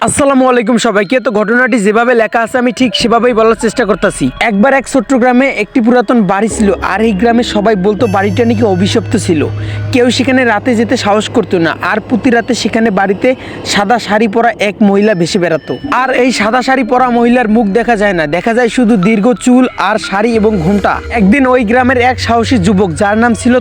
আসসালামু আলাইকুম সবাইকে। তো ঘটনাটি যেভাবে লেখা আছে আমি ঠিক সেভাবেই বলার চেষ্টা করতেছি। একবার এক ছোট্ট গ্রামে একটি পুরাতন বাড়ি ছিল, আর এই গ্রামে সবাই বলতো বাড়িটা নাকি অভিশপ্ত ছিল। কেউ সেখানে রাতে যেতে সাহস করতো না, আর প্রতি রাতে সেখানে বাড়িতে সাদা শাড়ি পরা এক মহিলা ভেসে বেড়াতো। আর এই সাদা শাড়ি পরা মহিলার মুখ দেখা যায় না, দেখা যায় শুধু দীর্ঘ চুল আর শাড়ি এবং ঘোমটা। একদিন ওই গ্রামের এক সাহসী যুবক, যার নাম ছিল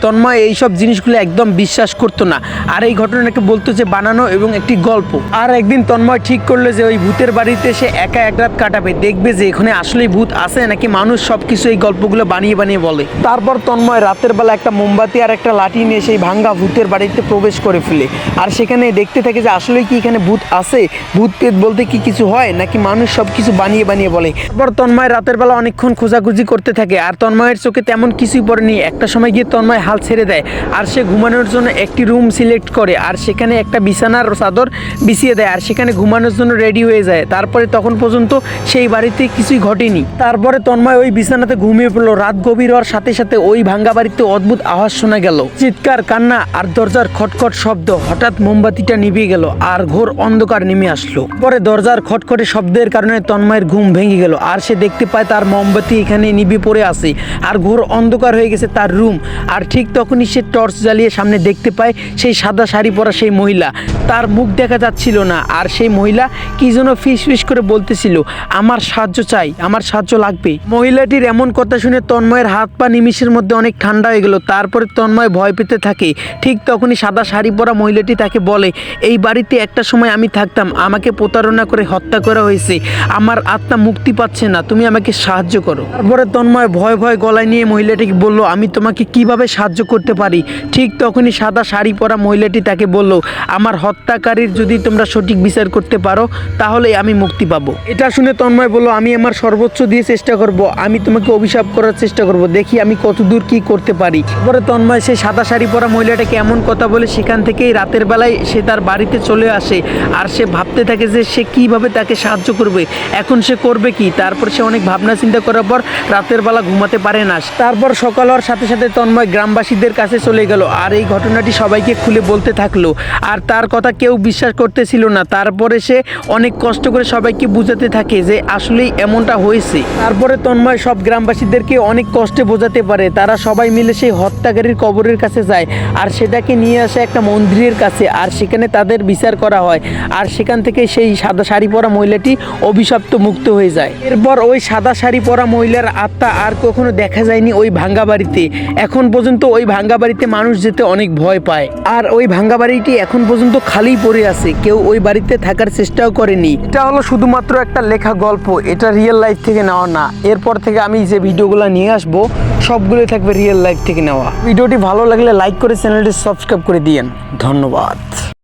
তন্ময় এইসব জিনিসগুলো একদম বিশ্বাস করতো না, আর এই ঘটনাকে বলতো যে বানানো এবং একটি গল্প। আর একদিন তন্ময় ঠিক করলো যে ওই ভূতের বাড়িতে সে একা এক রাত কাটাবে, দেখবে যে এখানে আসলেই ভূত আছে নাকি মানুষ সবকিছু এই গল্পগুলো বানিয়ে বানিয়ে বলে। তারপর তন্ময় রাতের বেলা একটা মোমবাতি আর একটা লাঠি নিয়ে সেই ভাঙ্গা ভূতের বাড়িতে প্রবেশ করে ফেলে, আর সেখানে দেখতে থাকে যে আসলেই কি এখানে ভূত আছে, ভূত পেত বলতে কি কিছু হয় নাকি মানুষ সবকিছু বানিয়ে বানিয়ে বলে। তারপর তন্ময় রাতের বেলা অনেকক্ষণ খোঁজাখুঁজি করতে থাকে, আর তন্ময়ের চোখে তেমন কিছুই পড়েনি। একটা সময় গিয়ে তন্ময় হাল ছেড়ে দেয়, আর সে ঘুমানোর জন্য একটি রুম সিলেক্ট করে, আর সেখানে একটা বিছানার চাদর বিছিয়ে দেয়, আর সেখানে ঘুমানোর জন্য রেডি হয়ে যায়। তারপরে তখন পর্যন্ত সেই বাড়িতে কিছুই ঘটেনি। তারপরে তন্ময় ওই বিছানাতে ঘুমিয়ে পড়লো। রাত গভীর হওয়ার সাথে সাথে ওই ভাঙ্গা বাড়িতে অদ্ভুত আওয়াজ শোনা গেল, চিৎকার, কান্না আর দরজার খটখট শব্দ। হঠাৎ মোমবাতিটা নিভে গেল আর ঘোর অন্ধকার নেমে আসলো। পরে দরজার খটখটে শব্দের কারণে তন্ময়ের ঘুম ভেঙে গেল, আর সে দেখতে পায় তার মোমবাতি এখানে নিভে পড়ে আছে, আর ঘোর অন্ধকার হয়ে গেছে তার রুম। আর ঠিক তখনই সে টর্চ জ্বালিয়ে সামনে দেখতে পায় সেই সাদা শাড়ি পরা সেই মহিলা। তার মুখ দেখা যাচ্ছিল না, আর সেই মহিলা কি যেন ফিস করে বলতেছিল, আমার সাহায্য চাই, আমার সাহায্য লাগবে। মহিলাটির এমন কথা শুনে তন্ময়ের হাত পা নিমিষের মধ্যে অনেক ঠান্ডা হয়ে গেল। তারপরে তন্ময় ভয় পেতে থাকে। ঠিক তখনই সাদা শাড়ি পরা মহিলাটি তাকে বলে, এই বাড়িতে একটা সময় আমি থাকতাম, আমাকে প্রতারণা করে হত্যা করা হয়েছে, আমার আত্মা মুক্তি পাচ্ছে না, তুমি আমাকে সাহায্য করো। তারপরে তন্ময় ভয় গলায় নিয়ে মহিলাটিকে বলল, আমি তোমাকে কিভাবে সাহায্য করতে পারি। ঠিক তখনই সাদা শাড়ি পরা মহিলাটি তাকে বলল, আমার হত্যাকারীর যদি তোমরা সঠিক বিচার করতে পারো তাহলে আমি মুক্তি পাবো। এটা শুনে তন্ময় বলল, আমি আমার সর্বোচ্চ দিয়ে চেষ্টা করব, আমি তোমাকে অভিশাপ করার চেষ্টা করব, দেখি আমি কতদূর কি করতে পারি। পরে তন্ময় সেই সাদা শাড়ি পরা মহিলাটাকে এমন কথা বলে সেখান থেকেই রাতের বেলায় সে তার বাড়িতে চলে আসে, আর সে ভাবতে থাকে যে সে কিভাবে তাকে সাহায্য করবে, এখন সে করবে কি। তারপর সে অনেক ভাবনা চিন্তা করার পর রাতের বেলা ঘুমাতে পারে না। তারপর সকাল হওয়ার সাথে সাথে তন্ময় গ্রামবাসীদের কাছে চলে গেল, আর এই ঘটনাটি সবাইকে খুলে বলতে থাকলো, আর তার কথা কেউ বিশ্বাস করতেছিল না। তারপরে সে অনেক কষ্ট করে সবাইকে বুঝাতে থাকে যে আসলেই এমনটা হয়েছে। তারপরে তন্ময় সব গ্রামবাসীদেরকে অনেক কষ্টে বোঝাতে পারে। তারা সবাই মিলে সেই হত্যাকারীর কবরের কাছে যায়, আর সেটাকে নিয়ে আসে একটা মন্দিরের কাছে, আর সেখানে তাদের বিচার করা হয়, আর সেখান থেকে সেই সাদা শাড়ি পরা মহিলাটি অভিশপ্ত মুক্ত হয়ে যায়। এরপর ওই সাদা শাড়ি পরা মহিলার আত্মা আর কখনো দেখা যায়নি ওই ভাঙ্গা বাড়িতে। এখন পর্যন্ত ওই ভাঙ্গা বাড়িতে মানুষ যেতে অনেক ভয় পায়, আর ওই ভাঙ্গা বাড়িটি এখন পর্যন্ত খালি পড়ে আছে, কেউ ওই বাড়িতে থাকার চেষ্টাও করেনি। এটা হলো শুধুমাত্র একটা লেখা গল্প, এটা রিয়েল লাইফ থেকে নেওয়া না। এরপর থেকে আমি যে ভিডিওগুলো নিয়ে আসবো সবগুলোই থাকবে রিয়েল লাইফ থেকে নেওয়া। ভিডিওটি ভালো লাগলে লাইক করে চ্যানেলটি সাবস্ক্রাইব করে দিয়েন। ধন্যবাদ।